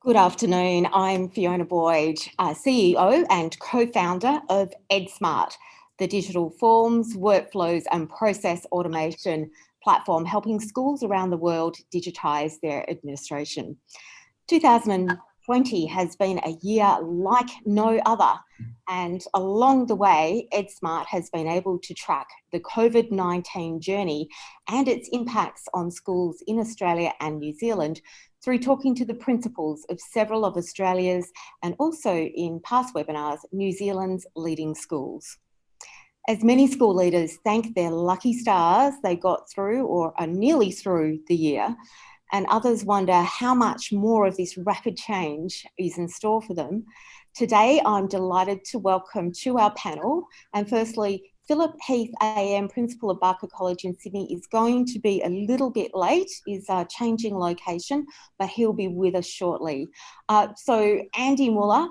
Good afternoon. I'm Fiona Boyd, CEO and co-founder of EdSmart, the digital forms, workflows and process automation platform helping schools around the world digitise their administration. 2020 has been a year like no other, and along the way, EdSmart has been able to track the COVID-19 journey and its impacts on schools in Australia and New Zealand through talking to the principals of several of Australia's and also in past webinars, New Zealand's leading schools. As many school leaders thank their lucky stars they got through or are nearly through the year, and others wonder how much more of this rapid change is in store for them, today I'm delighted to welcome to our panel, and firstly, Phillip, Heath AM, Principal of Barker College in Sydney, is going to be a little bit late, is changing location, but he'll be with us shortly. So Andy Muller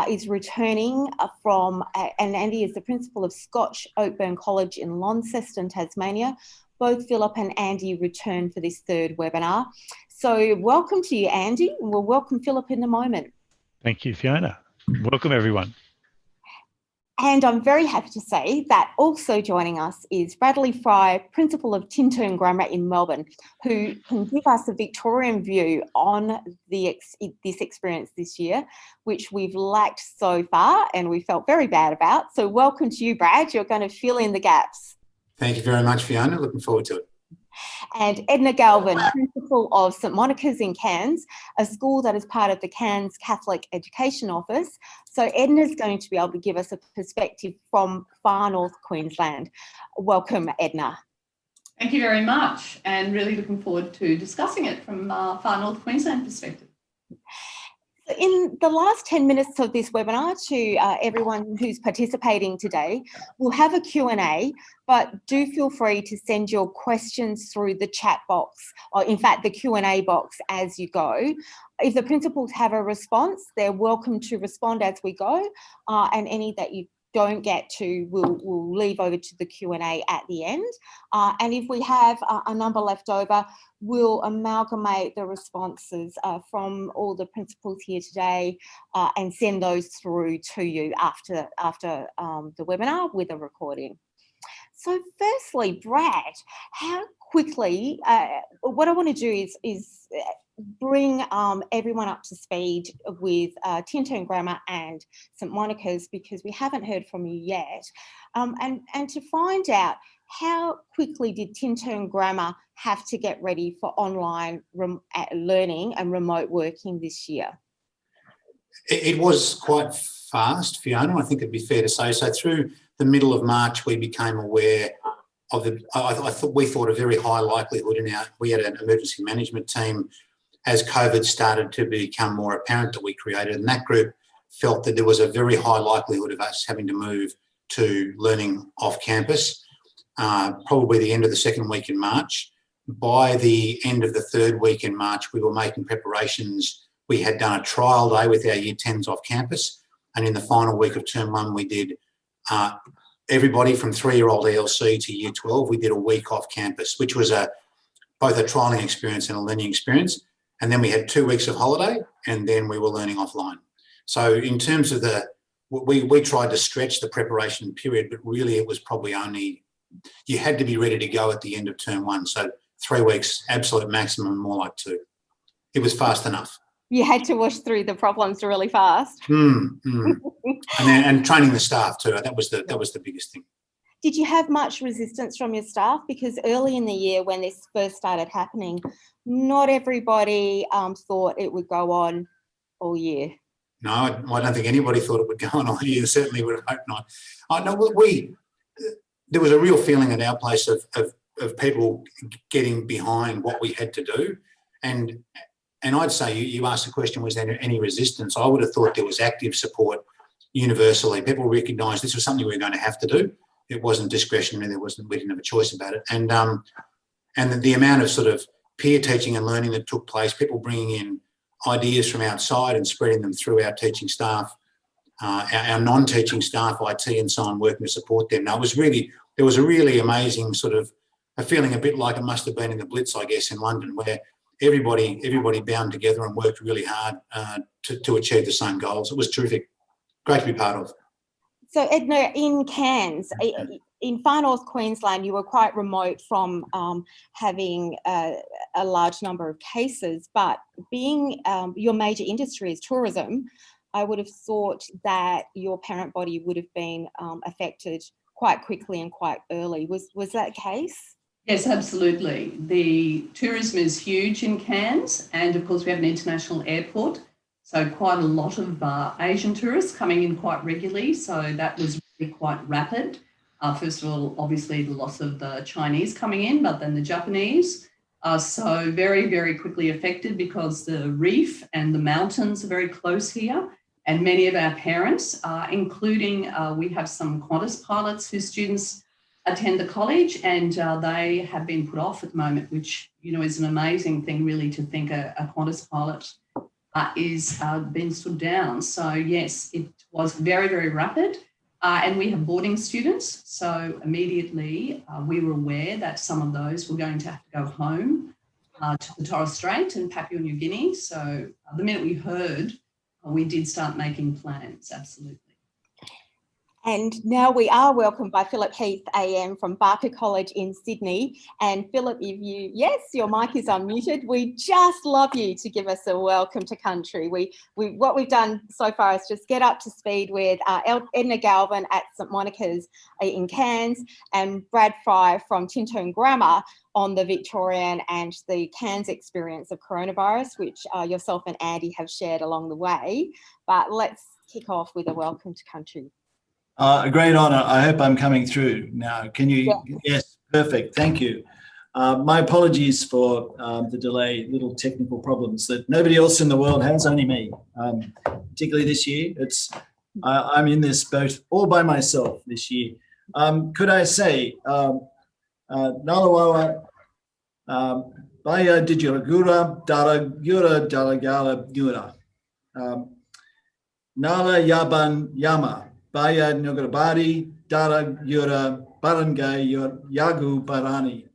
is returning from, and Andy is the Principal of Scotch, Oakburn College in Launceston, Tasmania. Both Phillip and Andy return for this third webinar. So welcome to you, Andy, and we'll welcome Phillip in a moment. Thank you, Fiona. Welcome, everyone. And I'm very happy to say that also joining us is Bradley Fry, Principal of Tintern Grammar in Melbourne, who can give us a Victorian view on this experience this year, which we've lacked so far and we felt very bad about. So welcome to you, Brad. You're going to fill in the gaps. Thank you very much, Fiona. Looking forward to it. And Edna Galvin, Principal of St Monica's in Cairns, a school that is part of the Cairns Catholic Education Office. So Edna's going to be able to give us a perspective from far north Queensland. Welcome, Edna. Thank you very much, and really looking forward to discussing it from far north Queensland perspective. In the last 10 minutes of this webinar, to everyone who's participating today, we'll have a Q&A, but do feel free to send your questions through the chat box, or in fact the Q&A box as you go. If the principals have a response, they're welcome to respond as we go, and any that you don't get to, we'll leave over to the Q&A at the end. And if we have a number left over, we'll amalgamate the responses from all the principals here today and send those through to you after the webinar with a recording. So firstly, Brad, how quickly, what I want to do is bring everyone up to speed with Tintern Grammar and St Monica's, because we haven't heard from you yet, and to find out how quickly did Tintern Grammar have to get ready for online learning and remote working this year? It was quite fast, Fiona, I think it'd be fair to say. So through the middle of March, we became aware of we thought a very high likelihood we had an emergency management team as COVID started to become more apparent that we created, and that group felt that there was a very high likelihood of us having to move to learning off campus, probably the end of the second week in March. By the end of the third week in March, we were making preparations. We had done a trial day with our Year 10s off campus, and in the final week of term one, we did everybody from 3-year-old ELC to Year 12, we did a week off campus, which was both a trialling experience and a learning experience. And then we had 2 weeks of holiday, and then we were learning offline. So in terms of we tried to stretch the preparation period, but really it was probably only, you had to be ready to go at the end of term one. So 3 weeks, absolute maximum, more like 2. It was fast enough. You had to wash through the problems really fast. And training the staff too. That was the biggest thing. Did you have much resistance from your staff? Because early in the year when this first started happening, not everybody thought it would go on all year. No, I don't think anybody thought it would go on all year. Certainly would have hoped not. There was a real feeling at our place of people getting behind what we had to do. And I'd say, you asked the question, was there any resistance? I would have thought there was active support universally. People recognised this was something we were going to have to do. It wasn't discretionary. We didn't have a choice about it. And the amount of sort of peer teaching and learning that took place, people bringing in ideas from outside and spreading them through our teaching staff, our non-teaching staff, IT and so on, working to support them. Now, there was a really amazing sort of a feeling, a bit like it must have been in the Blitz, I guess, in London, where everybody bound together and worked really hard to achieve the same goals. It was terrific. Great to be part of. So Edna, in Cairns, in far north Queensland, you were quite remote from having a large number of cases, but being your major industry is tourism, I would have thought that your parent body would have been affected quite quickly and quite early. Was that the case? Yes, absolutely. The tourism is huge in Cairns, and of course we have an international airport, so quite a lot of Asian tourists coming in quite regularly, so that was really quite rapid. First of all, obviously the loss of the Chinese coming in, but then the Japanese. So very, very quickly affected because the reef and the mountains are very close here, and many of our parents, including we have some Qantas pilots whose students attend the college, and they have been put off at the moment, which, you know, is an amazing thing really to think a Qantas pilot is being stood down. So yes, it was very, very rapid. And we have boarding students. So immediately we were aware that some of those were going to have to go home to the Torres Strait and Papua New Guinea. So the minute we heard, we did start making plans, absolutely. And now we are welcomed by Phillip Heath AM from Barker College in Sydney. And Phillip, yes, your mic is unmuted. We just love you to give us a welcome to country. What we've done so far is just get up to speed with Edna Galvin at St Monica's in Cairns and Brad Fry from Tintern Grammar on the Victorian and the Cairns experience of coronavirus, which yourself and Andy have shared along the way. But let's kick off with a welcome to country. A great honour. I hope I'm coming through now. Can you? Yeah. Yes, perfect. Thank you. My apologies for the delay, little technical problems that nobody else in the world has, only me, particularly this year. I'm in this boat all by myself this year. Could I say, Nalawawa, Baya Dijiragura, Dara Gura, Dalagala Gura, Nala Yaban Yama, Baya Nugarbari, Dara Yura, Barangay Yagu Barani,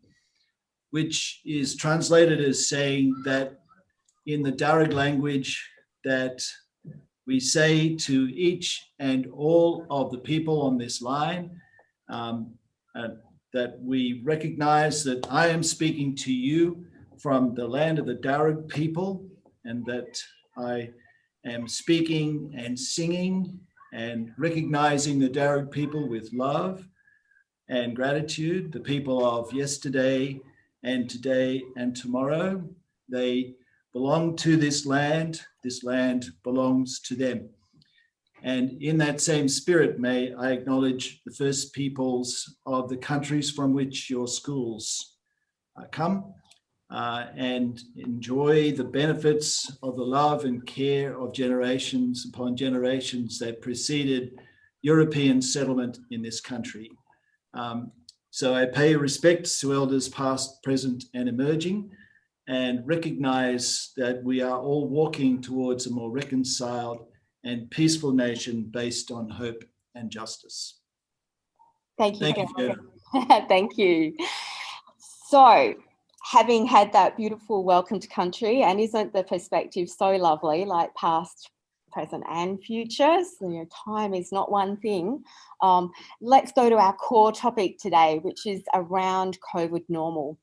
which is translated as saying that in the Darug language that we say to each and all of the people on this line that we recognize that I am speaking to you from the land of the Darug people, and that I am speaking and singing and recognizing the Darug people with love and gratitude, the people of yesterday and today and tomorrow. They belong to this land belongs to them. And in that same spirit, may I acknowledge the first peoples of the countries from which your schools come, and enjoy the benefits of the love and care of generations upon generations that preceded European settlement in this country. So I pay respects to elders past, present, and emerging, and recognize that we are all walking towards a more reconciled and peaceful nation based on hope and justice. Thank you. Thank you, Fiona. Thank you. So, having had that beautiful welcome to country, and isn't the perspective so lovely, like past, present and future? So, you know, time is not one thing. Let's go to our core topic today, which is around COVID normal.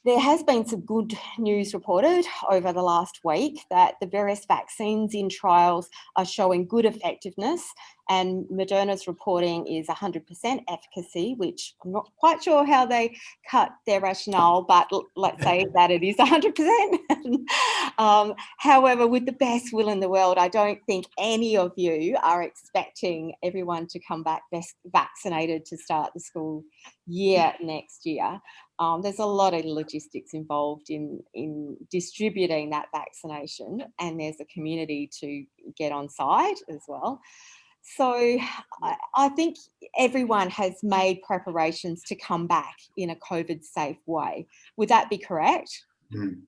There has been some good news reported over the last week that the various vaccines in trials are showing good effectiveness, and Moderna's reporting is 100% efficacy, which I'm not quite sure how they cut their rationale, but let's say that it is 100%. However, with the best will in the world, I don't think any of you are expecting everyone to come back vaccinated to start the school year next year. There's a lot of logistics involved in distributing that vaccination, and there's a community to get on side as well. So I think everyone has made preparations to come back in a COVID safe way. Would that be correct? Mm.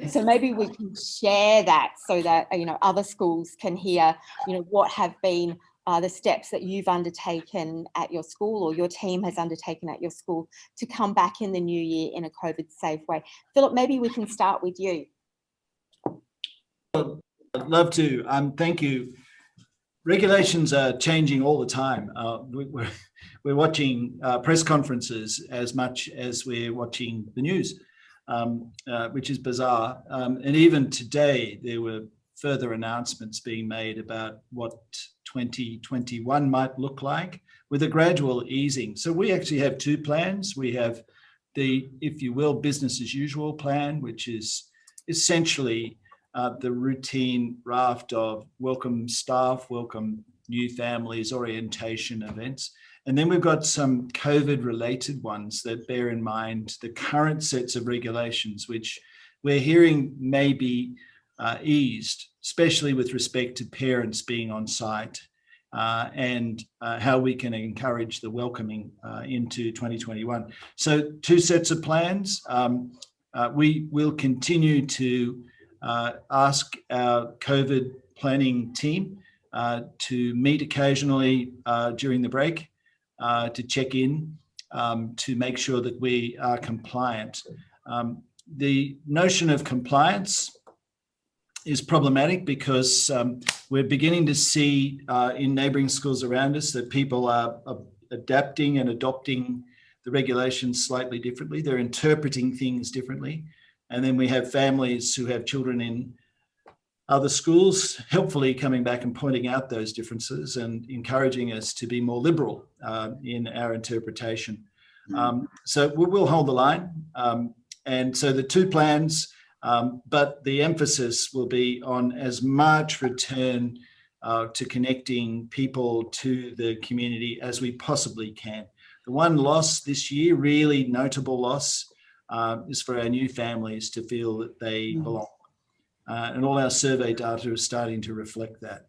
So maybe we can share that so that, you know, other schools can hear, you know, what have been the steps that you've undertaken at your school, or your team has undertaken at your school, to come back in the new year in a COVID-safe way. Phillip, maybe we can start with you. I'd love to. Thank you. Regulations are changing all the time. We're watching press conferences as much as we're watching the news, which is bizarre. And even today, there were further announcements being made about what 2021 might look like, with a gradual easing. So we actually have two plans. We have the, if you will, business as usual plan, which is essentially the routine raft of welcome staff, welcome new families, orientation events. And then we've got some COVID-related ones that bear in mind the current sets of regulations, which we're hearing may be eased, especially with respect to parents being on site, and how we can encourage the welcoming into 2021. So 2 sets of plans. We will continue to ask our COVID planning team to meet occasionally during the break to check in, to make sure that we are compliant. The notion of compliance is problematic because we're beginning to see in neighbouring schools around us that people are adapting and adopting the regulations slightly differently. They're interpreting things differently. And then we have families who have children in other schools, helpfully coming back and pointing out those differences and encouraging us to be more liberal in our interpretation. So we'll hold the line. And so the 2 plans, but the emphasis will be on as much return to connecting people to the community as we possibly can. The one loss this year, really notable loss, is for our new families to feel that they belong. And all our survey data is starting to reflect that.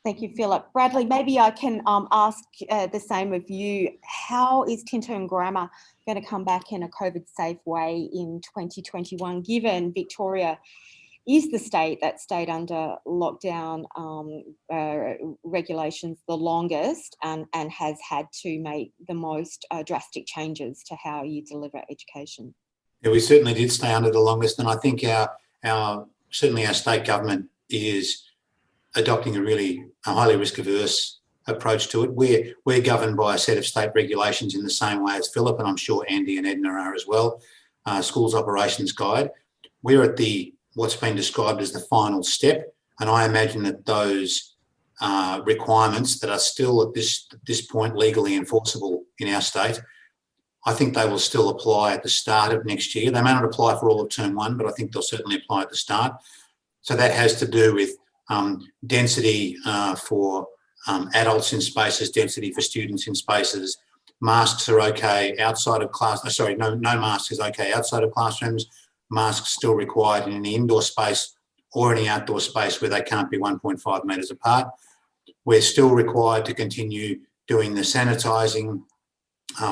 Thank you, Phillip. Bradley, maybe I can ask the same of you. How is Tintern Grammar going to come back in a COVID-safe way in 2021, given Victoria is the state that stayed under lockdown regulations the longest and has had to make the most drastic changes to how you deliver education? Yeah, we certainly did stay under the longest, and I think certainly our state government is adopting a highly risk-averse approach to it. We're governed by a set of state regulations in the same way as Phillip, and I'm sure Andy and Edna are as well. Schools Operations Guide. We're at what's been described as the final step, and I imagine that those requirements that are still at this point legally enforceable in our state, I think they will still apply at the start of next year. They may not apply for all of term 1, but I think they'll certainly apply at the start. So that has to do with density for adults in spaces, density for students in spaces. Masks are okay outside of class. Sorry, no masks is okay outside of classrooms. Masks still required in any indoor space or any outdoor space where they can't be 1.5 metres apart. We're still required to continue doing the sanitising.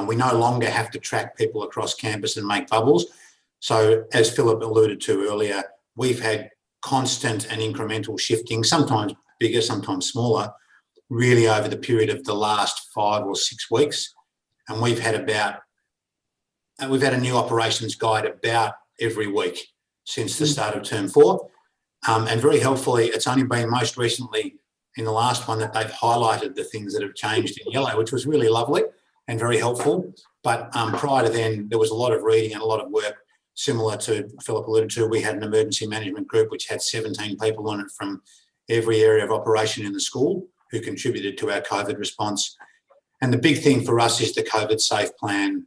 We no longer have to track people across campus and make bubbles. So as Phillip alluded to earlier, we've had constant and incremental shifting, sometimes bigger, sometimes smaller, really over the period of the last 5 or 6 weeks. And we've had a new operations guide about every week since the start of term 4. And very helpfully, it's only been most recently in the last one that they've highlighted the things that have changed in yellow, which was really lovely and very helpful. But prior to then, there was a lot of reading and a lot of work. Similar to Phillip alluded to, we had an emergency management group which had 17 people on it from every area of operation in the school who contributed to our COVID response. And the big thing for us is the COVID safe plan,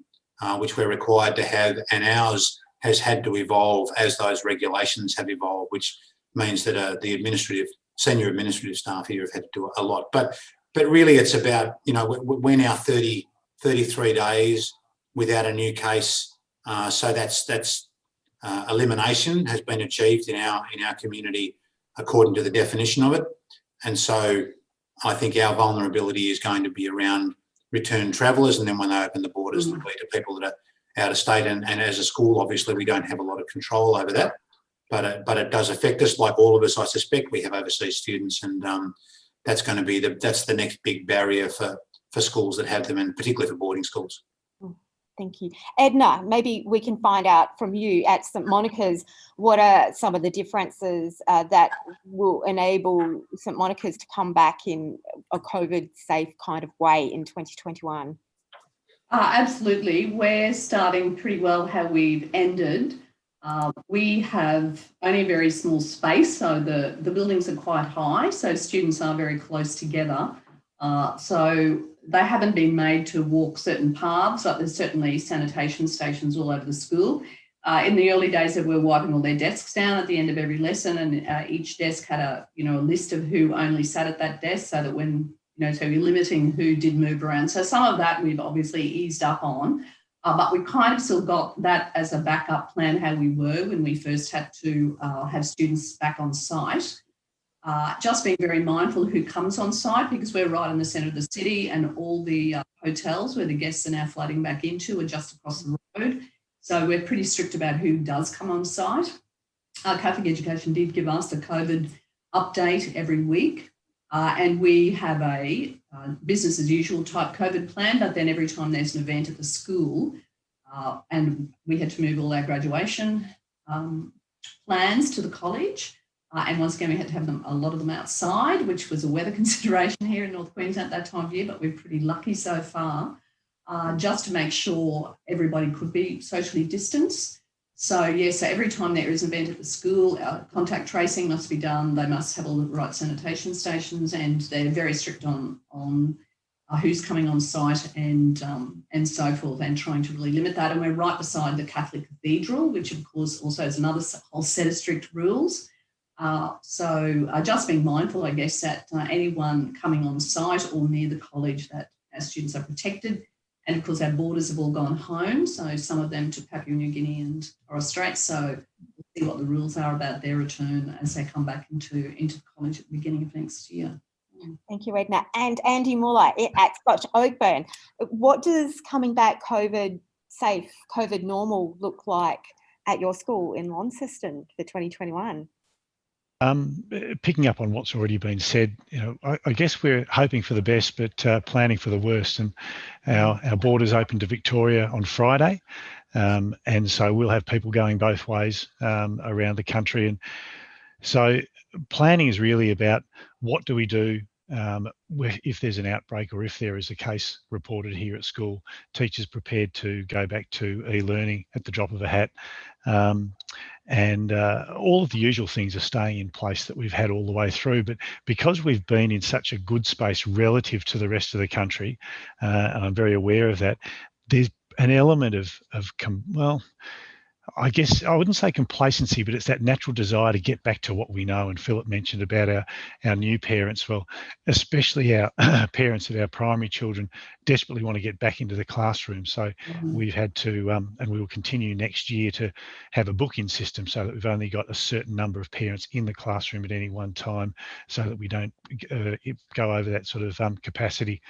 which we're required to have, and ours has had to evolve as those regulations have evolved, which means that the senior administrative staff here have had to do a lot. But really it's about, we're now 33 days without a new case. So that's elimination has been achieved in our community according to the definition of it. And so I think our vulnerability is going to be around return travellers, and then when they open the borders, it'll be to people that are out of state. And as a school, obviously, we don't have a lot of control over that, but it does affect us, like all of us, I suspect. We have overseas students, and that's going to be that's the next big barrier for schools that have them, and particularly for boarding schools. Thank you. Edna, maybe we can find out from you at St Monica's, what are some of the differences that will enable St Monica's to come back in a COVID-safe kind of way in 2021? Absolutely. We're starting pretty well how we've ended. We have only a very small space, so the buildings are quite high, so students are very close together. So they haven't been made to walk certain paths, like there's certainly sanitation stations all over the school. In the early days, they were wiping all their desks down at the end of every lesson, and each desk had a list of who only sat at that desk, so that when, so you're limiting who did move around. So some of that we've obviously eased up on, but we kind of still got that as a backup plan, how we were when we first had to have students back on site. Just being very mindful who comes on site, because we're right in the centre of the city, and all the hotels where the guests are now flooding back into are just across the road. So we're pretty strict about who does come on site. Catholic Education did give us a COVID update every week, and we have a business as usual type COVID plan, but then every time there's an event at the school, and we had to move all our graduation plans to the college. And once again, we had to have a lot of them outside, which was a weather consideration here in North Queensland at that time of year, but we're pretty lucky so far, just to make sure everybody could be socially distanced. So, so every time there is an event at the school, contact tracing must be done. They must have all the right sanitation stations, and they're very strict on who's coming on site and so forth, and trying to really limit that. And we're right beside the Catholic Cathedral, which of course also has another whole set of strict rules. So just being mindful, I guess, that anyone coming on site or near the college, that our students are protected. And of course, our boarders have all gone home, so some of them to Papua New Guinea and Torres Strait. So we'll see what the rules are about their return as they come back into college at the beginning of next year. Thank you, Edna. And Andy Muller at Scotch, Oakburn. What does coming back COVID safe, COVID normal look like at your school in Launceston for 2021? Picking up on what's already been said, I guess we're hoping for the best, but planning for the worst. And our borders open to Victoria on Friday, and so we'll have people going both ways around the country. And so planning is really about what do we do if there's an outbreak, or if there is a case reported here at school, teachers prepared to go back to e-learning at the drop of a hat. And all of the usual things are staying in place that we've had all the way through. But because we've been in such a good space relative to the rest of the country, and I'm very aware of that, there's an element of I guess I wouldn't say complacency, but it's that natural desire to get back to what we know. And Phillip mentioned about our new parents, well, especially our parents of our primary children desperately want to get back into the classroom. So we've had to, and we will continue next year to have a book-in system, so that we've only got a certain number of parents in the classroom at any one time, so that we don't go over that sort of capacity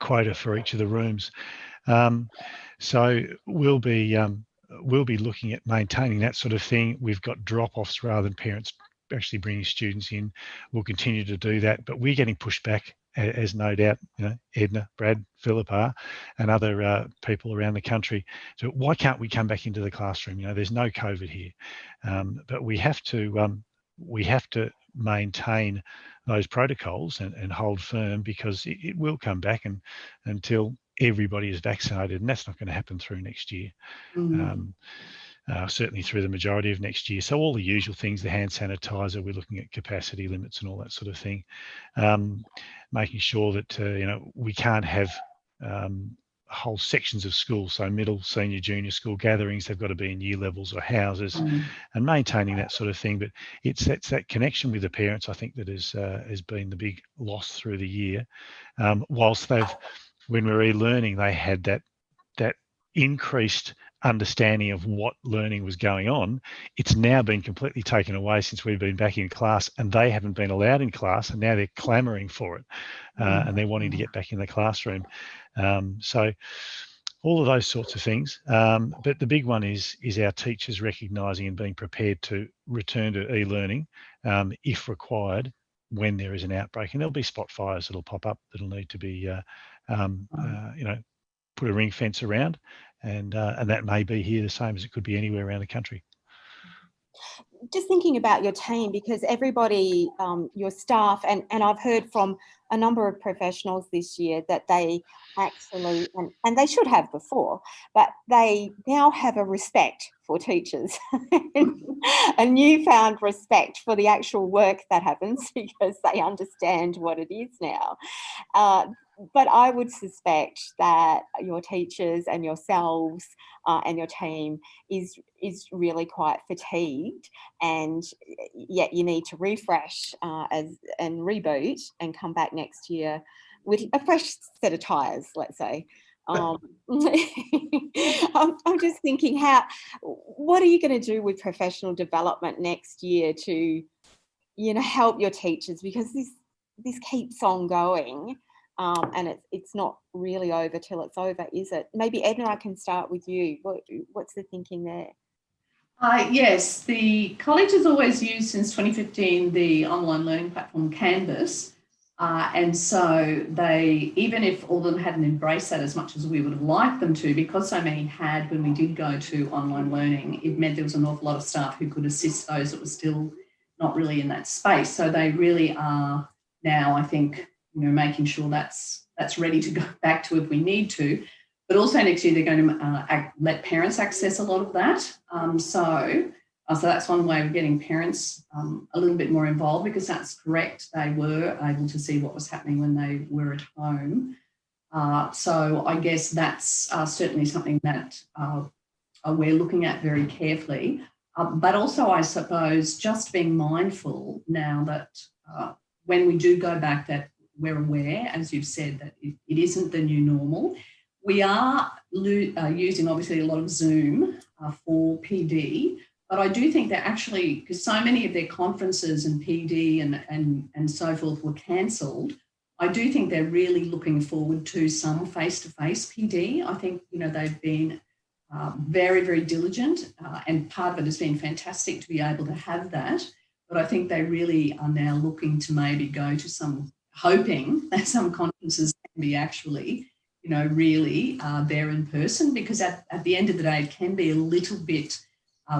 quota for each of the rooms. So we'll be looking at maintaining that sort of thing. We've got drop-offs rather than parents actually bringing students in. We'll continue to do that, but we're getting pushed back, as no doubt Edna, Brad, Phillip are, and other people around the country. So why can't we come back into the classroom? There's no COVID here, but we have to maintain those protocols and hold firm, because it will come back, and until everybody is vaccinated, and that's not going to happen through next year. Certainly through the majority of next year. So all the usual things, the hand sanitizer, we're looking at capacity limits and all that sort of thing, making sure that we can't have whole sections of school, so middle, senior, junior school gatherings. They've got to be in year levels or houses, and maintaining that sort of thing. But it's that connection with the parents, I think, that has been the big loss through the year. Whilst when we were e-learning, they had that increased understanding of what learning was going on. It's now been completely taken away since we've been back in class, and they haven't been allowed in class, and now they're clamouring for it, and they're wanting to get back in the classroom. So all of those sorts of things. But the big one is our teachers recognising and being prepared to return to e-learning if required, when there is an outbreak, and there'll be spot fires that'll pop up that'll need to be, put a ring fence around, and that may be here the same as it could be anywhere around the country. Just thinking about your team, because everybody, your staff, and I've heard from a number of professionals this year that they actually, and they should have before, but they now have a respect for teachers, a newfound respect for the actual work that happens because they understand what it is now. But I would suspect that your teachers and yourselves and your team is really quite fatigued, and yet you need to refresh and reboot and come back next year with a fresh set of tyres, let's say. I'm just thinking, what are you going to do with professional development next year to, help your teachers, because this keeps on going. And it's not really over till it's over, is it? Maybe Edna, I can start with you. What's the thinking there? Yes, the college has always used since 2015 the online learning platform Canvas. And so they, even if all of them hadn't embraced that as much as we would have liked them to, because so many had when we did go to online learning, it meant there was an awful lot of staff who could assist those that were still not really in that space. So they really are now, I think, making sure that's ready to go back to if we need to. But also next year they're going to let parents access a lot of that. So that's one way of getting parents a little bit more involved, because that's correct. They were able to see what was happening when they were at home. So I guess that's certainly something that we're looking at very carefully. But also, I suppose, just being mindful now that when we do go back, that we're aware, as you've said, that it isn't the new normal. We are using, obviously, a lot of Zoom for PD, but I do think that actually, because so many of their conferences and PD and so forth were cancelled, I do think they're really looking forward to some face-to-face PD. I think, they've been very, very diligent, and part of it has been fantastic to be able to have that. But I think they really are now looking to maybe go to hoping that some conferences can be actually, really there in person, because at the end of the day, it can be a little bit,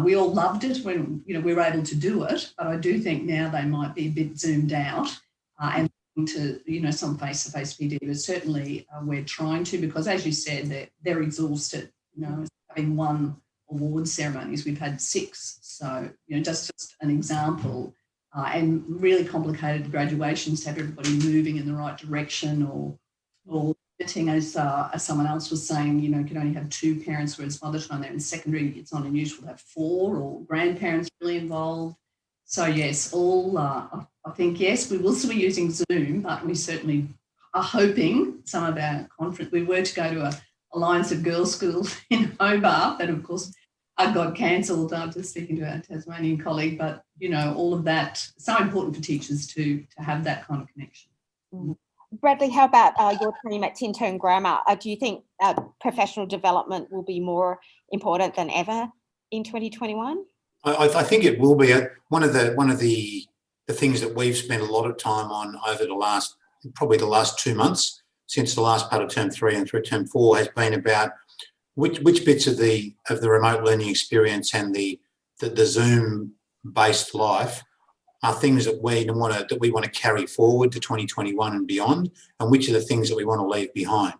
we all loved it when, we were able to do it, but I do think now they might be a bit zoomed out and to, some face-to-face PD, but certainly we're trying to, because as you said, they're exhausted, having won award ceremonies, we've had 6. So, just an example, and really complicated graduations to have everybody moving in the right direction, or limiting, as someone else was saying, you can only have 2 parents, whereas by the time they're in secondary, it's not unusual to have 4, or grandparents really involved. So yes, I think, yes, we will still be using Zoom, but we certainly are hoping some of our conference, we were to go to a Alliance of Girls School in Hobart, that of course got cancelled after speaking to our Tasmanian colleague, but, all of that, so important for teachers to have that kind of connection. Bradley, how about your team at Tintern Grammar? Do you think professional development will be more important than ever in 2021? I think it will be. One of the things that we've spent a lot of time on over the last 2 months, since the last part of term 3 and through term 4, has been about which bits of the remote learning experience and the Zoom-based life are things that we want to carry forward to 2021 and beyond, and which are the things that we want to leave behind.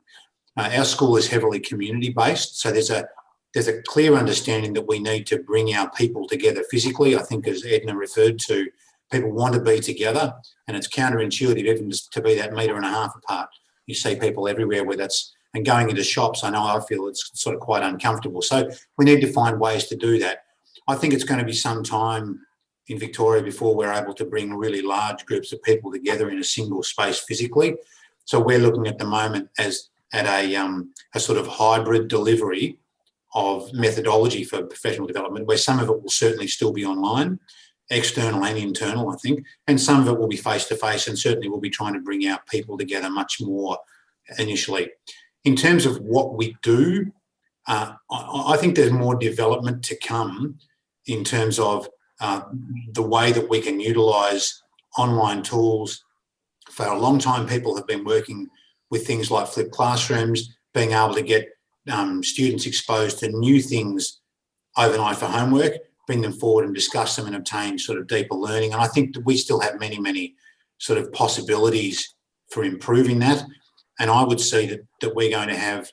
Our school is heavily community-based, so there's a clear understanding that we need to bring our people together physically. I think, as Edna referred to, people want to be together, and it's counterintuitive even just to be that 1.5 metre apart. You see people everywhere, and going into shops, I feel it's sort of quite uncomfortable. So we need to find ways to do that. I think it's going to be some time in Victoria before we're able to bring really large groups of people together in a single space physically. So we're looking at the moment at a sort of hybrid delivery of methodology for professional development, where some of it will certainly still be online, external and internal, I think, and some of it will be face-to-face, and certainly we'll be trying to bring our people together much more initially. In terms of what we do, I think there's more development to come in terms of the way that we can utilise online tools. For a long time, people have been working with things like flipped classrooms, being able to get students exposed to new things overnight for homework, bring them forward and discuss them and obtain sort of deeper learning. And I think that we still have many, many sort of possibilities for improving that. And I would see that we're going to have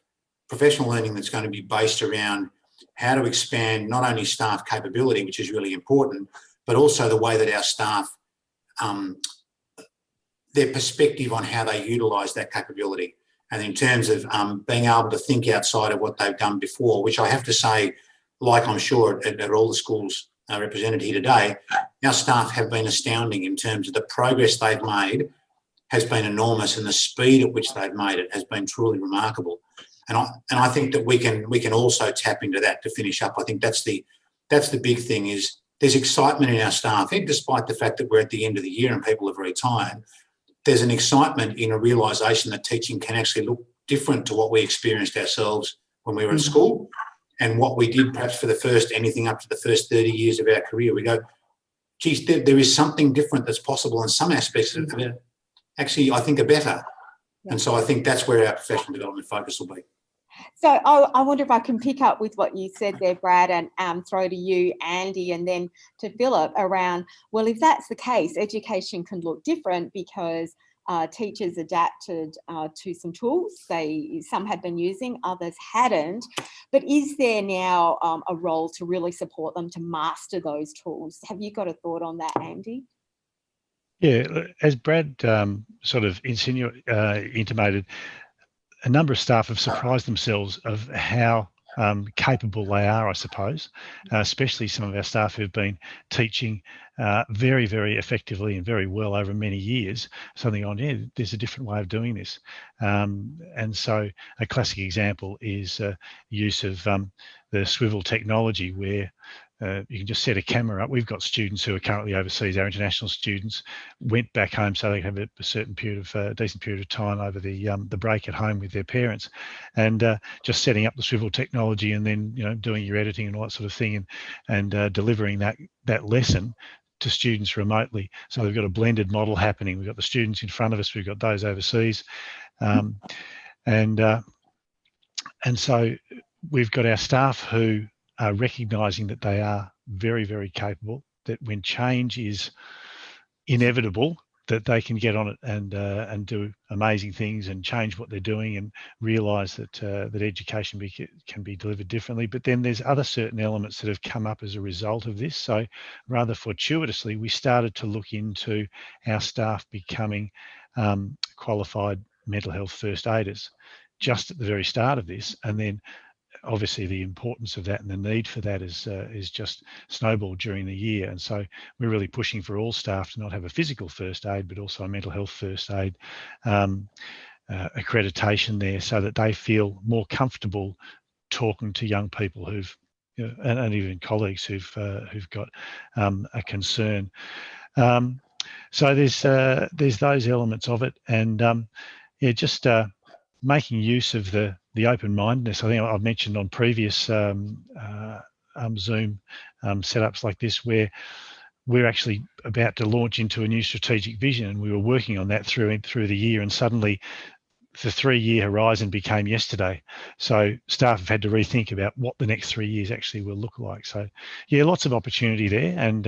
professional learning that's going to be based around how to expand not only staff capability, which is really important, but also the way that our staff, their perspective on how they utilise that capability. And in terms of being able to think outside of what they've done before, which I have to say, like I'm sure at all the schools represented here today, our staff have been astounding in terms of the progress they've made has been enormous, and the speed at which they've made it has been truly remarkable. And I think that we can also tap into that to finish up. I think that's the big thing, is there's excitement in our staff, and despite the fact that we're at the end of the year and people are very tired, there's an excitement in a realisation that teaching can actually look different to what we experienced ourselves when we were at school, and what we did perhaps for the first, anything up to the first 30 years of our career. We go, geez, there is something different that's possible, and some aspects of it actually, I think, are better. And so I think that's where our professional development focus will be. So I wonder if I can pick up with what you said there, Brad, and throw to you, Andy, and then to Phillip around, well, if that's the case, education can look different because teachers adapted to some tools. Some had been using, others hadn't. But is there now a role to really support them to master those tools? Have you got a thought on that, Andy? Yeah, as Brad sort of intimated, a number of staff have surprised themselves of how capable they are, I suppose, especially some of our staff who've been teaching very, very effectively and very well over many years. Something on, yeah, there's a different way of doing this. And so a classic example is use of the swivel technology, where you can just set a camera up. We've got students who are currently overseas. Our international students went back home so they have a certain period of decent period of time over the break at home with their parents, and just setting up the swivel technology, and then doing your editing and all that sort of thing, and delivering that lesson to students remotely. So we've got a blended model happening. We've got the students in front of us. We've got those overseas, and so we've got our staff who are recognising that they are very, very capable, that when change is inevitable, that they can get on it and do amazing things and change what they're doing, and realise that education can be delivered differently. But then there's other certain elements that have come up as a result of this. So rather fortuitously, we started to look into our staff becoming qualified mental health first aiders just at the very start of this, and then obviously the importance of that and the need for that is just snowballed during the year. And so we're really pushing for all staff to not have a physical first aid, but also a mental health first aid accreditation there, so that they feel more comfortable talking to young people who've and even colleagues who've got a concern. So there's those elements of it, and just making use of the open-mindedness. I think I've mentioned on previous Zoom setups like this, where we're actually about to launch into a new strategic vision, and we were working on that through the year, and suddenly the 3-year horizon became yesterday. So staff have had to rethink about what the next 3 years actually will look like. So yeah, lots of opportunity there, and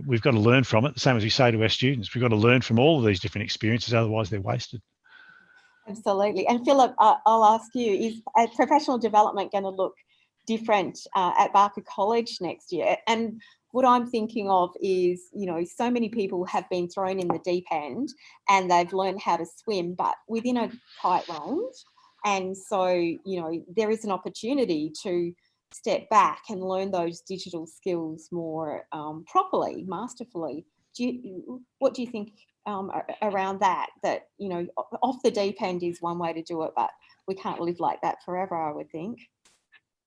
we've got to learn from it. The same as we say to our students, we've got to learn from all of these different experiences, otherwise they're wasted. Absolutely. And Phillip, I'll ask you, is professional development going to look different at Barker College next year? And what I'm thinking of is, so many people have been thrown in the deep end and they've learned how to swim, but within a tight range. And so, there is an opportunity to step back and learn those digital skills more properly, masterfully. What do you think around that, off the deep end is one way to do it, but we can't live like that forever, I would think.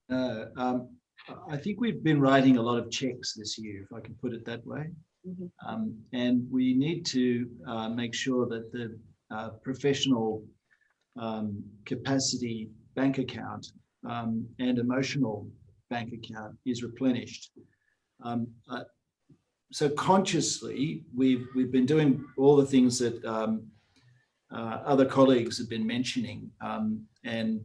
I think we've been writing a lot of checks this year, if I can put it that way. Mm-hmm. And we need to make sure that the professional capacity bank account and emotional bank account is replenished. so consciously, we've been doing all the things that other colleagues have been mentioning, and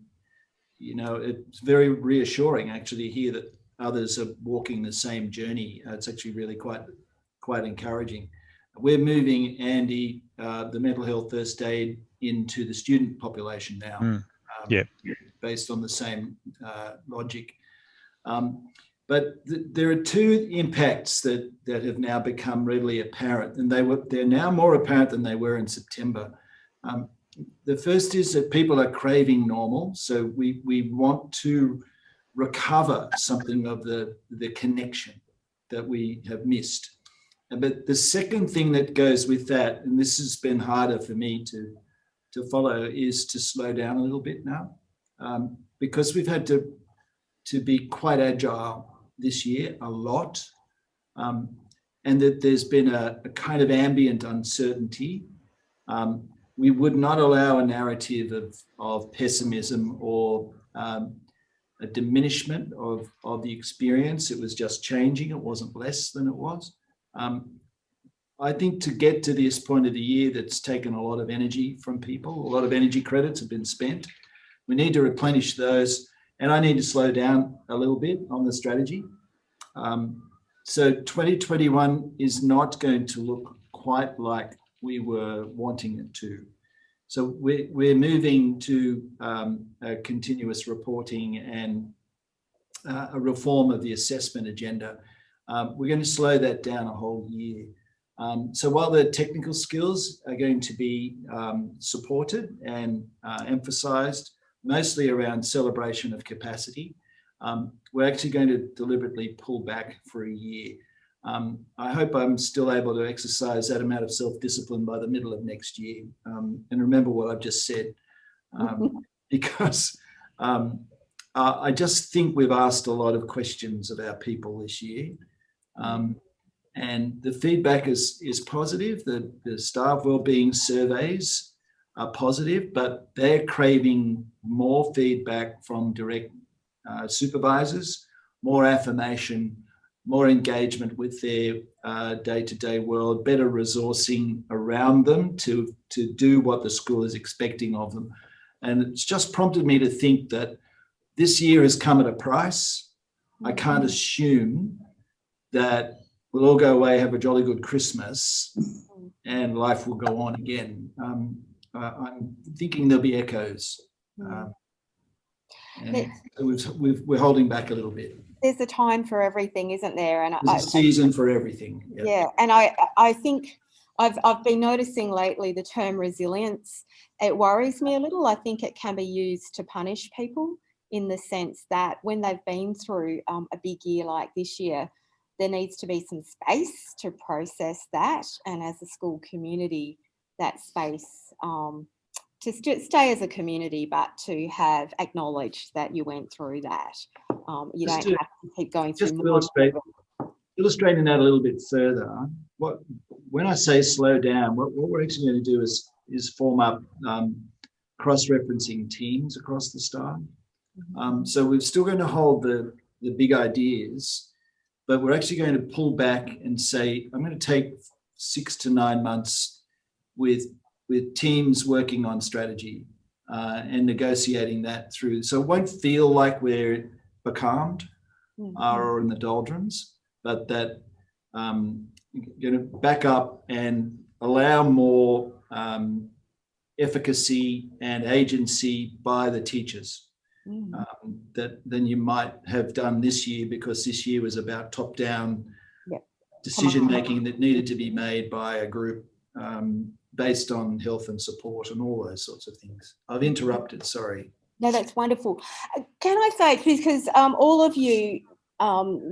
you know, it's very reassuring actually to hear that others are walking the same journey. It's actually really quite encouraging. We're moving, Andy, the mental health first aid into the student population now, based on the same logic. But there are two impacts that have now become readily apparent, and they're now more apparent than they were in September. The first is that people are craving normal, so we want to recover something of the connection that we have missed. But the second thing that goes with that, and this has been harder for me to follow, is to slow down a little bit now, because we've had to be quite agile this year, a lot, and that there's been a kind of ambient uncertainty. We would not allow a narrative of pessimism or a diminishment of the experience. It was just changing. It wasn't less than it was. I think to get to this point of the year that's taken a lot of energy from people, a lot of energy credits have been spent. We need to replenish those, and I need to slow down a little bit on the strategy. So 2021 is not going to look quite like we were wanting it to. So we're moving to a continuous reporting and a reform of the assessment agenda. We're going to slow that down a whole year. So while the technical skills are going to be supported and emphasised, mostly around celebration of capacity, we're actually going to deliberately pull back for a year. I hope I'm still able to exercise that amount of self-discipline by the middle of next year. And remember what I've just said, because I just think we've asked a lot of questions of our people this year. And the feedback is positive. The staff wellbeing surveys are positive, but they're craving more feedback from direct supervisors, more affirmation, more engagement with their day-to-day world, better resourcing around them to do what the school is expecting of them. And it's just prompted me to think that this year has come at a price. I can't assume that we'll all go away, have a jolly good Christmas, and life will go on again. I'm thinking there'll be echoes. And we're holding back a little bit. There's a time for everything, isn't there? And there's a season for everything. Yeah, and I think I've been noticing lately the term resilience. It worries me a little. I think it can be used to punish people in the sense that when they've been through a big year like this year, there needs to be some space to process that, and as a school community, that space to stay as a community, but to have acknowledged that you went through that. You don't have to keep going through more. Illustrating that a little bit further, when I say slow down, what we're actually going to do is form up cross-referencing teams across the staff. So we're still going to hold the big ideas, but we're actually going to pull back and say, I'm going to take 6 to 9 months with teams working on strategy and negotiating that through. So it won't feel like we're becalmed or in the doldrums, but that going to back up and allow more efficacy and agency by the teachers than you might have done this year, because this year was about top-down decision making that needed to be made by a group based on health and support and all those sorts of things. I've interrupted, sorry. No, that's wonderful. Can I say, because all of you,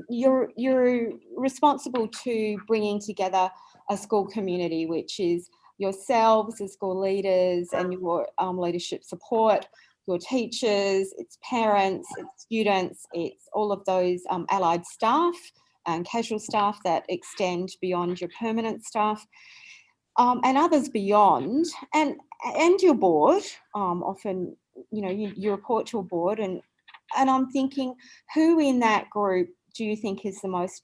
you're responsible to bringing together a school community, which is yourselves as school leaders and your leadership support, your teachers, its parents, its students, it's all of those allied staff and casual staff that extend beyond your permanent staff. And others beyond, and your board. Often, you report to a board, and I'm thinking, who in that group do you think is the most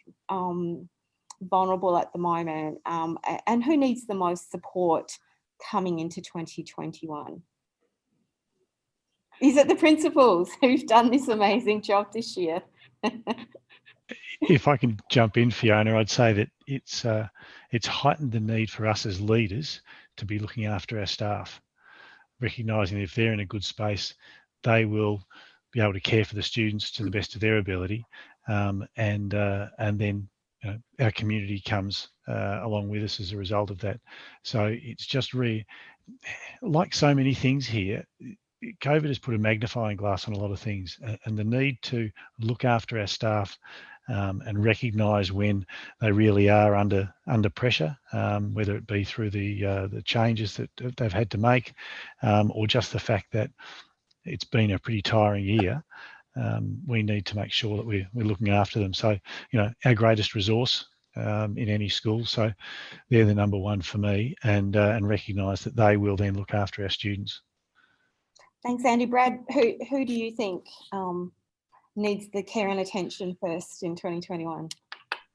vulnerable at the moment, and who needs the most support coming into 2021? Is it the principals who've done this amazing job this year? If I can jump in, Fiona, I'd say that it's heightened the need for us as leaders to be looking after our staff, recognising that if they're in a good space, they will be able to care for the students to the best of their ability, and then our community comes along with us as a result of that. So it's just like so many things here, COVID has put a magnifying glass on a lot of things, and the need to look after our staff and recognise when they really are under pressure, whether it be through the changes that they've had to make, or just the fact that it's been a pretty tiring year. We need to make sure that we're looking after them. So, our greatest resource in any school. So they're the number one for me, and recognise that they will then look after our students. Thanks, Andy. Brad, who do you think needs the care and attention first in 2021?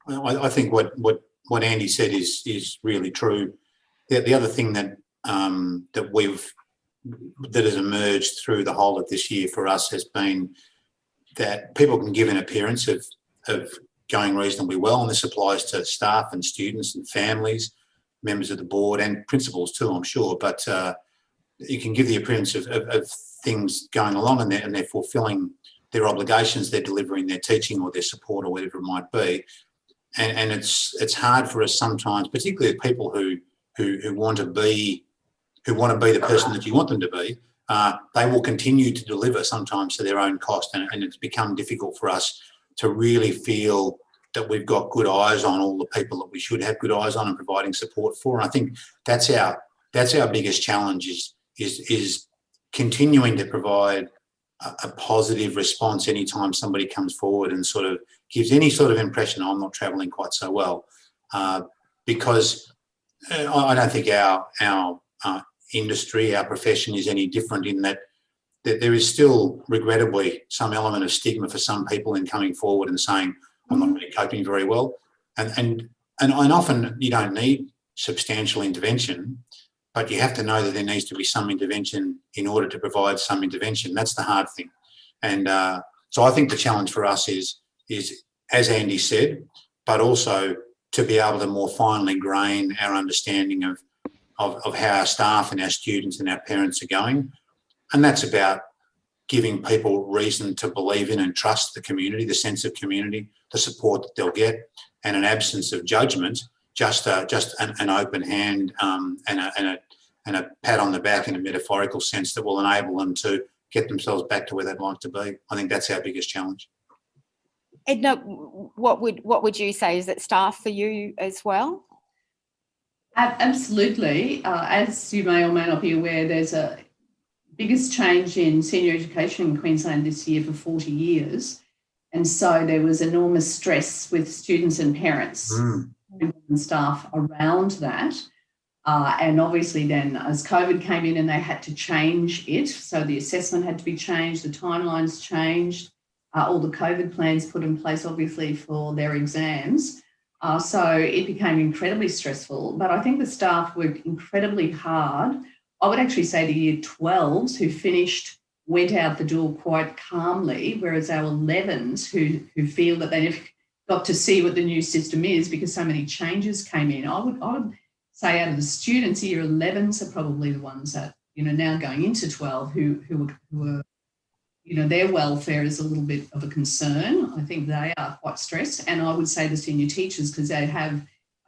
I think what Andy said is really true. The other thing that has emerged through the whole of this year for us has been that people can give an appearance of going reasonably well, and this applies to staff and students and families, members of the board and principals too, I'm sure. But you can give the appearance of things going along, and they're fulfilling their obligations, they're delivering their teaching or their support or whatever it might be. And it's hard for us sometimes, particularly people who want to be the person that you want them to be. They will continue to deliver sometimes to their own cost, and it's become difficult for us to really feel that we've got good eyes on all the people that we should have good eyes on and providing support for. And I think that's our biggest challenge is continuing to provide a positive response anytime somebody comes forward and sort of gives any sort of impression, I'm not travelling quite so well, because I don't think our industry, our profession is any different in that there is still, regrettably, some element of stigma for some people in coming forward and saying, I'm not really coping very well. And often you don't need substantial intervention, but you have to know that there needs to be some intervention in order to provide some intervention. That's the hard thing. And so I think the challenge for us is, as Andy said, but also to be able to more finely grain our understanding of how our staff and our students and our parents are going. And that's about giving people reason to believe in and trust the community, the sense of community, the support that they'll get, and an absence of judgment, just an open hand and a pat on the back in a metaphorical sense that will enable them to get themselves back to where they'd like to be. I think that's our biggest challenge. Edna, what would you say? Is it staff for you as well? Absolutely. As you may or may not be aware, there's a biggest change in senior education in Queensland this year for 40 years. And so there was enormous stress with students and parents and staff around that. And obviously then as COVID came in and they had to change it, so the assessment had to be changed, the timelines changed, all the COVID plans put in place obviously for their exams. So it became incredibly stressful, but I think the staff worked incredibly hard. I would actually say the year 12s who finished went out the door quite calmly, whereas our 11s who feel that they never got to see what the new system is because so many changes came in. I would say out of the students, year 11s are probably the ones that, now going into 12 who were, their welfare is a little bit of a concern. I think they are quite stressed. And I would say the senior teachers, because I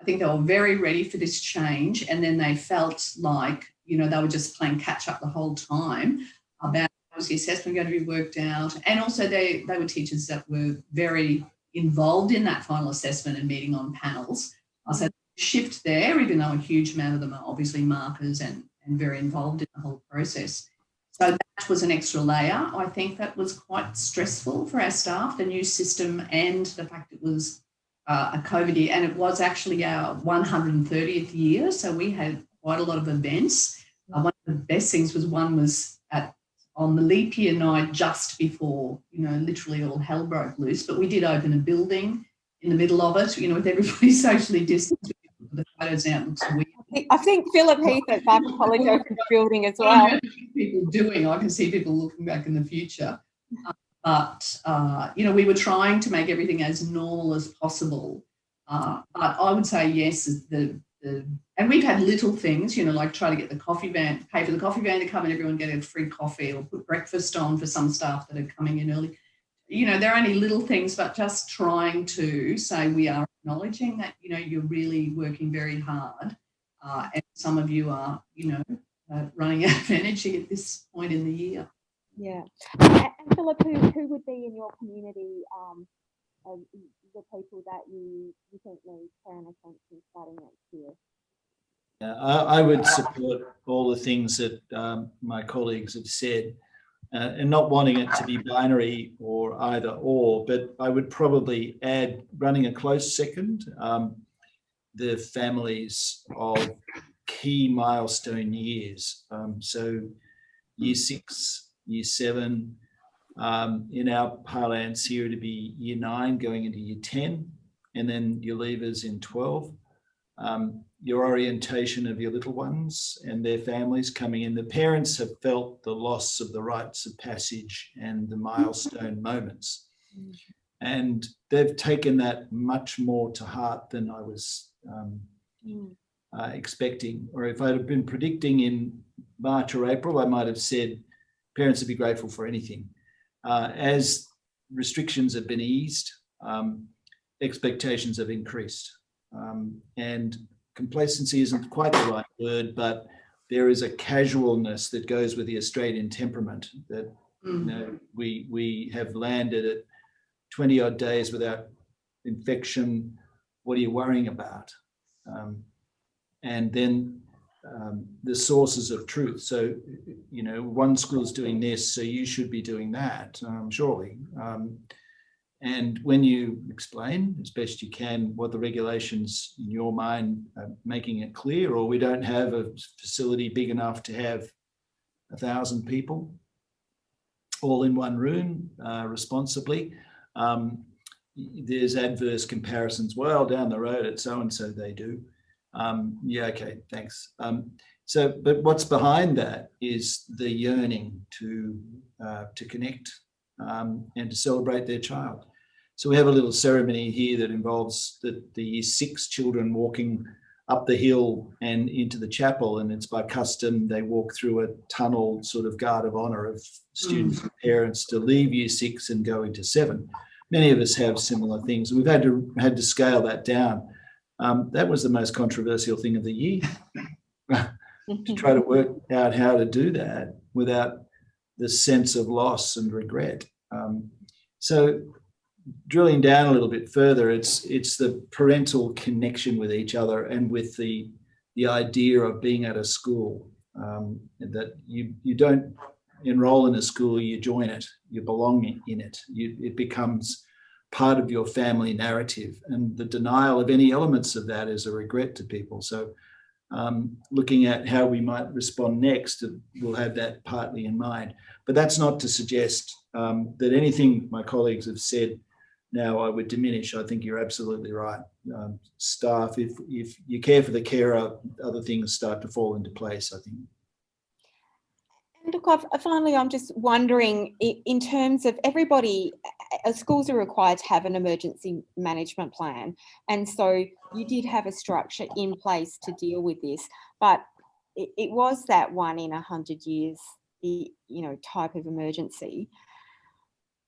think they were very ready for this change. And then they felt like, they were just playing catch up the whole time about how was the assessment going to be worked out. And also they were teachers that were very involved in that final assessment and meeting on panels. So shift there, even though a huge amount of them are obviously markers and very involved in the whole process. So that was an extra layer. I think that was quite stressful for our staff, the new system and the fact it was a COVID year. And it was actually our 130th year. So we had quite a lot of events. One of the best things was on the leap year night just before, literally all hell broke loose. But we did open a building in the middle of it, with everybody socially distanced. The photos now, it looks weird. I think Phillip, Heath at Barker College opened the building as well. People doing, I can see people looking back in the future. But we were trying to make everything as normal as possible. But I would say yes, and we've had little things, like try to get the coffee van, pay for the coffee van to come and everyone get a free coffee, or put breakfast on for some staff that are coming in early. They're only little things, but just trying to say we are acknowledging that, you're really working very hard. And some of you are, running out of energy at this point in the year. Yeah. And Phillip, who would be in your community the people that you think need care and attention starting next year? Yeah, I would support all the things that my colleagues have said, and not wanting it to be binary or either or, but I would probably add, running a close second, the families of key milestone years. So year 6, year 7, in our parlance here to be year 9 going into year 10, and then your leavers in 12. Your orientation of your little ones and their families coming in. The parents have felt the loss of the rites of passage and the milestone moments. And they've taken that much more to heart than I was expecting. Or if I'd have been predicting in March or April, I might have said parents would be grateful for anything. As restrictions have been eased, expectations have increased. And complacency isn't quite the right word, but there is a casualness that goes with the Australian temperament that we have landed at 20 odd days without infection. What are you worrying about? And then the sources of truth. So, one school's doing this, so you should be doing that, surely. And when you explain as best you can what the regulations in your mind are making it clear, or we don't have a facility big enough to have 1,000 people all in one room responsibly, there's adverse comparisons. Well, down the road at so-and-so they do. Yeah, okay, thanks. But what's behind that is the yearning to connect and to celebrate their child. So we have a little ceremony here that involves the year 6 children walking up the hill and into the chapel, and it's by custom they walk through a tunnel sort of guard of honour of students and parents to leave year 6 and go into 7. Many of us have similar things. We've had to scale that down. That was the most controversial thing of the year, to try to work out how to do that without the sense of loss and regret. So drilling down a little bit further, it's the parental connection with each other and with the idea of being at a school, that you don't enroll in a school, you join it, you belong in it. It becomes part of your family narrative, and the denial of any elements of that is a regret to people. So looking at how we might respond next, we'll have that partly in mind. But that's not to suggest that anything my colleagues have said now I would diminish. I think you're absolutely right. Staff, if you care for the carer, other things start to fall into place, I think. And look, finally, I'm just wondering, in terms of everybody, schools are required to have an emergency management plan. And so you did have a structure in place to deal with this, but it was that 1 in 100 years, type of emergency.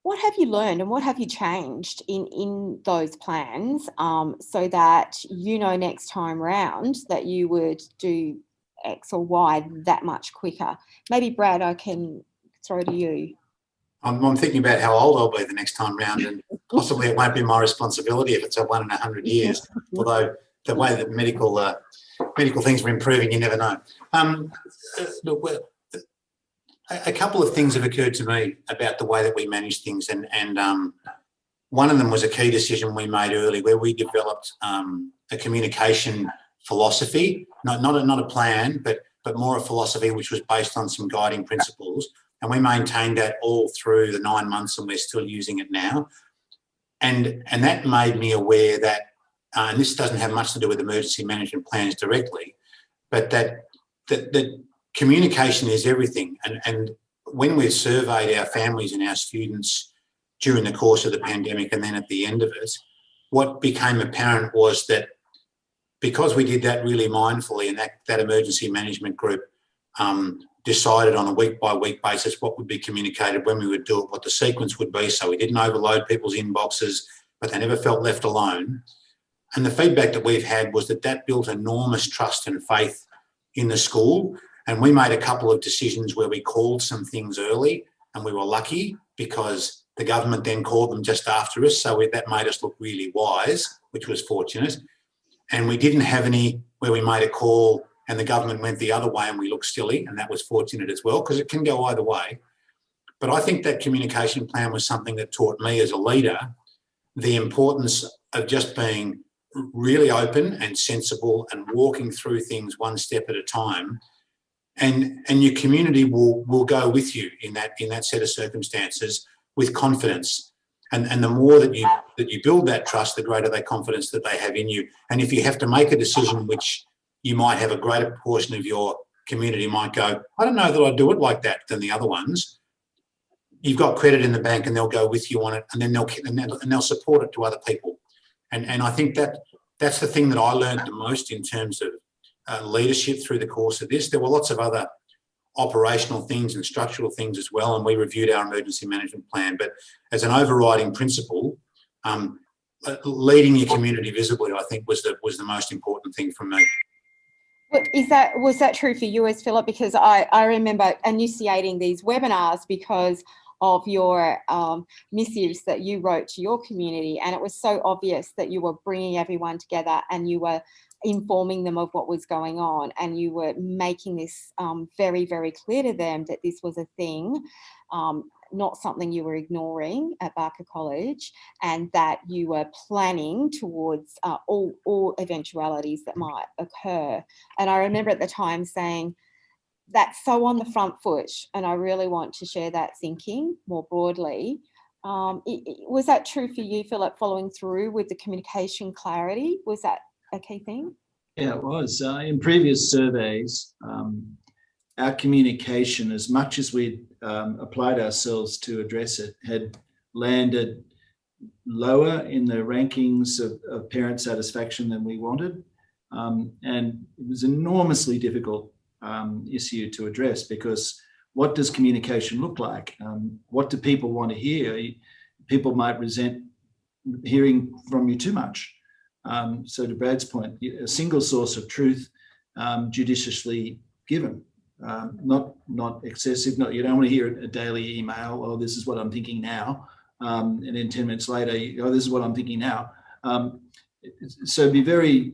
What have you learned and what have you changed in those plans so that next time round that you would do X or Y that much quicker? Maybe Brad, I can throw to you. I'm thinking about how old I'll be the next time round, and possibly it won't be my responsibility if it's a 1 in 100 years. Although the way that medical things are improving, you never know. Look, a couple of things have occurred to me about the way that we manage things, and one of them was a key decision we made early, where we developed a communication philosophy, not a plan, but more a philosophy which was based on some guiding principles, and we maintained that all through the 9 months, and we're still using it now. And that made me aware that, and this doesn't have much to do with emergency management plans directly, but that communication is everything. And when we've surveyed our families and our students during the course of the pandemic and then at the end of it, what became apparent was that because we did that really mindfully, and that emergency management group decided on a week-by-week basis what would be communicated, when we would do it, what the sequence would be, so we didn't overload people's inboxes, but they never felt left alone. And the feedback that we've had was that built enormous trust and faith in the school. And we made a couple of decisions where we called some things early, and we were lucky because the government then called them just after us. So that made us look really wise, which was fortunate. And we didn't have any where we made a call and the government went the other way and we looked silly, and that was fortunate as well, because it can go either way. But I think that communication plan was something that taught me as a leader the importance of just being really open and sensible and walking through things one step at a time. And your community will go with you in that set of circumstances with confidence. And the more that you build that trust, the greater the confidence that they have in you. And if you have to make a decision which you might have a greater proportion of your community might go, I don't know that I'd do it like that than the other ones, you've got credit in the bank and they'll go with you on it, and then they'll support it to other people. And I think that's the thing that I learned the most in terms of leadership through the course of this. There were lots of other operational things and structural things as well, and we reviewed our emergency management plan. But as an overriding principle, leading your community visibly, I think, was the most important thing for me. Was that true for you as Phillip? Because I remember initiating these webinars because of your missives that you wrote to your community, and it was so obvious that you were bringing everyone together and you were informing them of what was going on, and you were making this very, very clear to them that this was a thing, not something you were ignoring at Barker College, and that you were planning towards all eventualities that might occur. And I remember at the time saying, that's so on the front foot, and I really want to share that thinking more broadly. Was that true for you, Phillip, following through with the communication clarity? Was that a key thing? Yeah, it was. In previous surveys, our communication, as much as we applied ourselves to address it, had landed lower in the rankings of parent satisfaction than we wanted. And it was enormously difficult issue to address, because what does communication look like? What do people want to hear? People might resent hearing from you too much. So to Brad's point, a single source of truth, judiciously given, not excessive. You don't want to hear a daily email, oh, this is what I'm thinking now. And then 10 minutes later, oh, this is what I'm thinking now. So be very,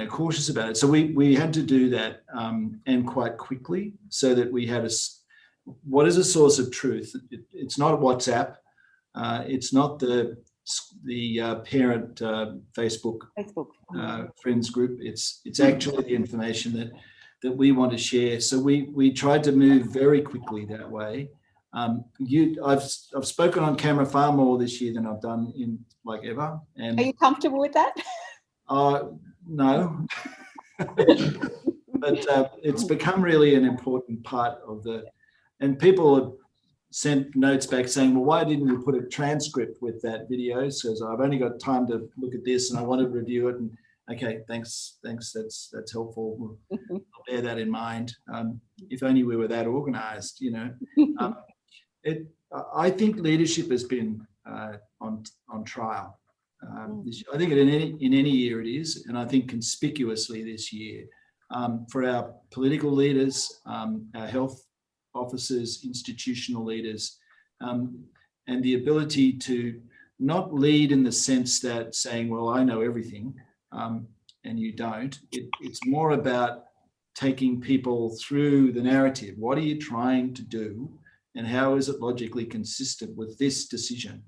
cautious about it. So we had to do that, and quite quickly, so that we had what is a source of truth? It's not WhatsApp. It's not the parent Facebook friends group. It's actually the information that we want to share. So we tried to move very quickly that way. I've spoken on camera far more this year than I've done in like ever. And are you comfortable with that? No, but it's become really an important part of and people have sent notes back saying, well, why didn't you put a transcript with that video? So I've only got time to look at this and I want to review it. And okay, thanks. That's helpful. I'll bear that in mind. If only we were that organized, I think leadership has been on trial. I think in any year it is, and I think conspicuously this year, for our political leaders, our health officers, institutional leaders, and the ability to not lead in the sense that saying, well, I know everything, and you don't. It's more about taking people through the narrative. What are you trying to do, and how is it logically consistent with this decision?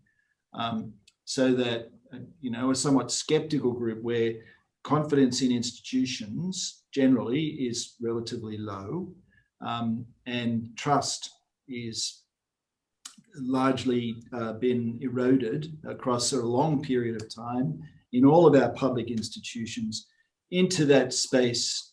So that, a somewhat skeptical group where confidence in institutions generally is relatively low, and trust is largely been eroded across a long period of time in all of our public institutions. Into that space,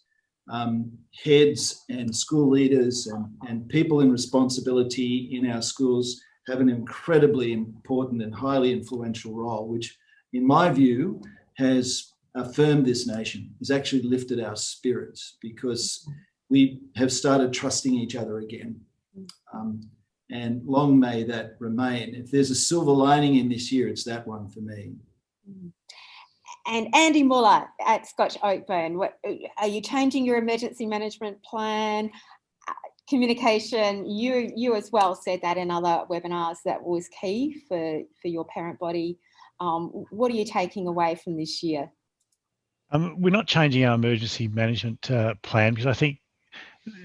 heads and school leaders and people in responsibility in our schools have an incredibly important and highly influential role, which in my view has affirmed this nation, has actually lifted our spirits, because we have started trusting each other again. And long may that remain. If there's a silver lining in this year, it's that one for me. And Andy Muller at Scotch Oakburn, are you changing your emergency management plan? Communication, you as well said that in other webinars that was key for your parent body. What are you taking away from this year? We're not changing our emergency management plan, because I think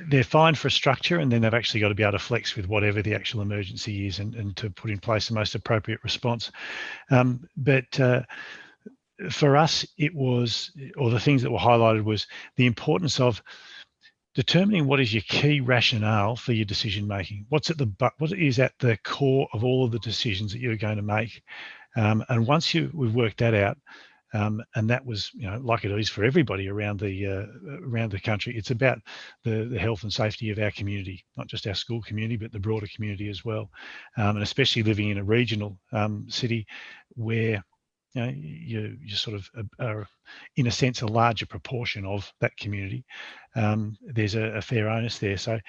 they're fine for a structure, and then they've actually got to be able to flex with whatever the actual emergency is and to put in place the most appropriate response. But for us, it was, or the things that were highlighted was the importance of determining what is your key rationale for your decision making. What is at the core of all of the decisions that you're going to make, and once we've worked that out, and that was, like it is for everybody around the country. It's about the health and safety of our community, not just our school community, but the broader community as well, and especially living in a regional city where you sort of are, in a sense, a larger proportion of that community. There's a fair onus there. So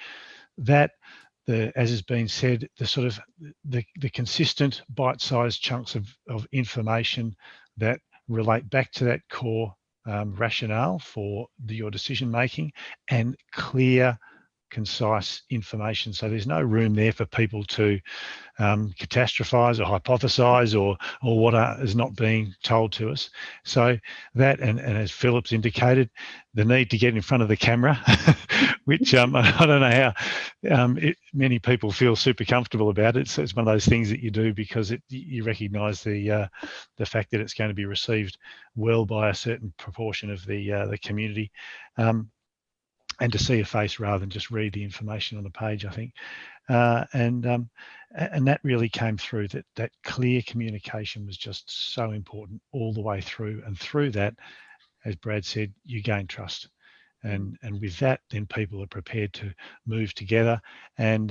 that, as has been said, the sort of the consistent bite-sized chunks of information that relate back to that core rationale for your decision making, and clear, concise information. So there's no room there for people to catastrophize or hypothesize or what is not being told to us. So that, and as Phillip's indicated, the need to get in front of the camera, which I don't know how many people feel super comfortable about it. So it's one of those things that you do because you recognise the fact that it's going to be received well by a certain proportion of the community. And to see a face rather than just read the information on the page, I think, and that really came through. That clear communication was just so important all the way through, and through that, as Brad said, you gain trust, and with that, then people are prepared to move together, and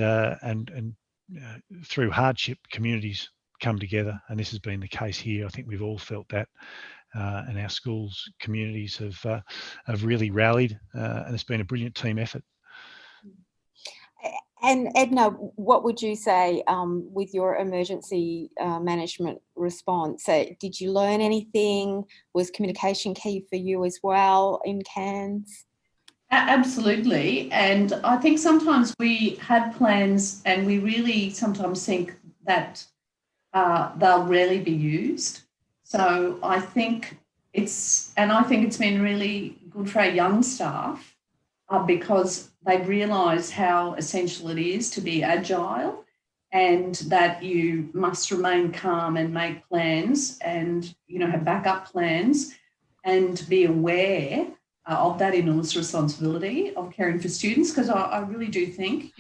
through hardship, communities come together, and this has been the case here. I think we've all felt that. And our schools, communities have really rallied, and it's been a brilliant team effort. And Edna, what would you say with your emergency management response? Did you learn anything? Was communication key for you as well in Cairns? Absolutely. And I think sometimes we have plans and we really sometimes think that they'll rarely be used. So I think it's been really good for our young staff because they've realised how essential it is to be agile, and that you must remain calm and make plans and, have backup plans, and be aware of that enormous responsibility of caring for students. Because I really do think,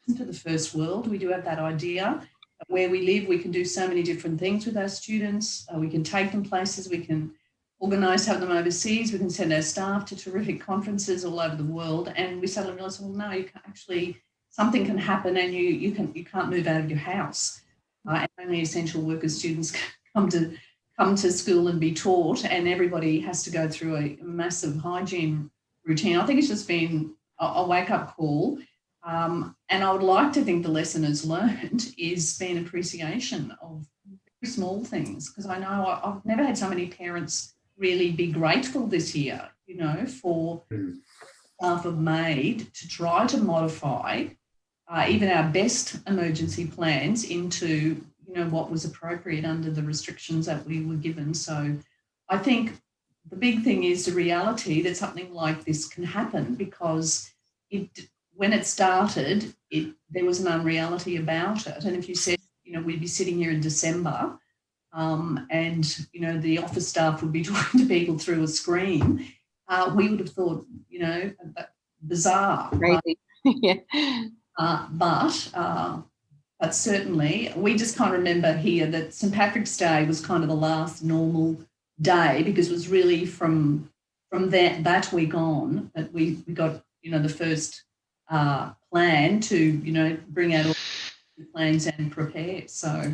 into the first world, we do have that idea. Where we live, we can do so many different things with our students. We can take them places, we can organise, have them overseas, we can send our staff to terrific conferences all over the world, and we suddenly realise, well, no, you can actually, something can happen and you can't move out of your house. And only essential workers, students come to school and be taught, and everybody has to go through a massive hygiene routine. I think it's just been a wake-up call. And I would like to think the lesson is learned is being appreciation of very small things, because I know I've never had so many parents really be grateful this year, for staff have made to try to modify even our best emergency plans into, what was appropriate under the restrictions that we were given. So I think the big thing is the reality that something like this can happen, because when it started, there was an unreality about it. And if you said, we'd be sitting here in December and, the office staff would be talking to people through a screen, we would have thought, bizarre. Crazy. Yeah. But But certainly, we just can't remember here that St. Patrick's Day was kind of the last normal day, because it was really from that week on that we got, the first plan to, bring out all the plans and prepare. So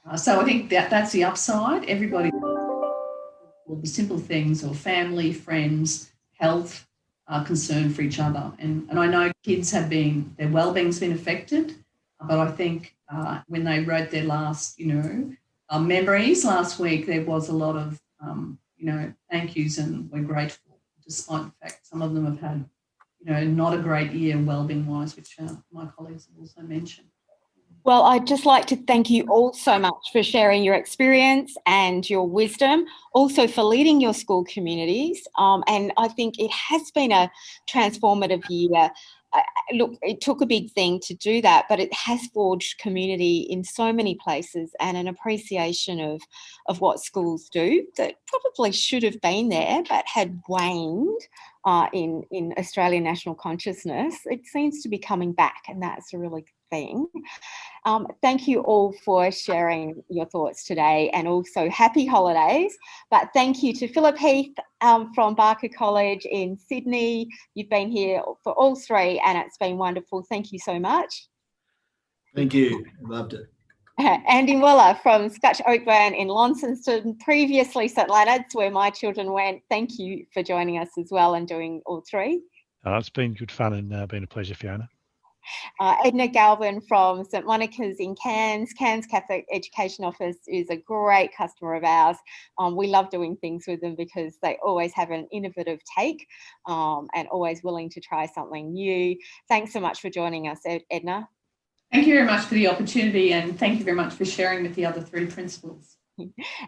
I think that's the upside. Everybody, all the simple things, or family, friends, health, concern for each other. And I know kids their wellbeing's been affected, but I think when they wrote their last, memories last week, there was a lot of, thank yous, and we're grateful, despite the fact some of them have had, not a great year wellbeing wise, which my colleagues have also mentioned. Well, I'd just like to thank you all so much for sharing your experience and your wisdom, also for leading your school communities. And I think it has been a transformative year. Look, it took a big thing to do that, but it has forged community in so many places, and an appreciation of what schools do that probably should have been there but had waned in Australian national consciousness. It seems to be coming back, and that's a really good thing. Thank you all for sharing your thoughts today, and also happy holidays. But thank you to Phillip, Heath from Barker College in Sydney. You've been here for all three, and it's been wonderful. Thank you so much. Thank you. Loved it. Andy Muller from Scotch, Oakburn in Launceston, previously St Leonard's, where my children went. Thank you for joining us as well and doing all three. It's been good fun and been a pleasure, Fiona. Edna Galvin from St Monica's in Cairns. Cairns Catholic Education Office is a great customer of ours. We love doing things with them because they always have an innovative take and always willing to try something new. Thanks so much for joining us, Edna. Thank you very much for the opportunity, and thank you very much for sharing with the other three principals.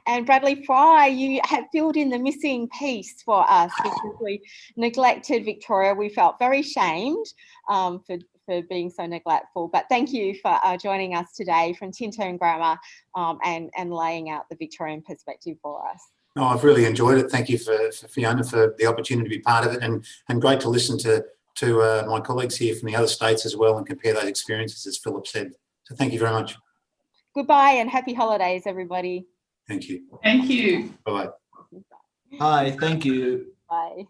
And Bradley Fry, you have filled in the missing piece for us because we neglected Victoria. We felt very shamed for being so neglectful, but thank you for joining us today from Tintern Grammar and laying out the Victorian perspective for us. No, I've really enjoyed it. Thank you for Fiona for the opportunity to be part of it, and great to listen to my colleagues here from the other states as well and compare those experiences, as Phillip said. So thank you very much. Goodbye and happy holidays, everybody. Thank you. Thank you. Bye-bye. Hi, thank you. Bye.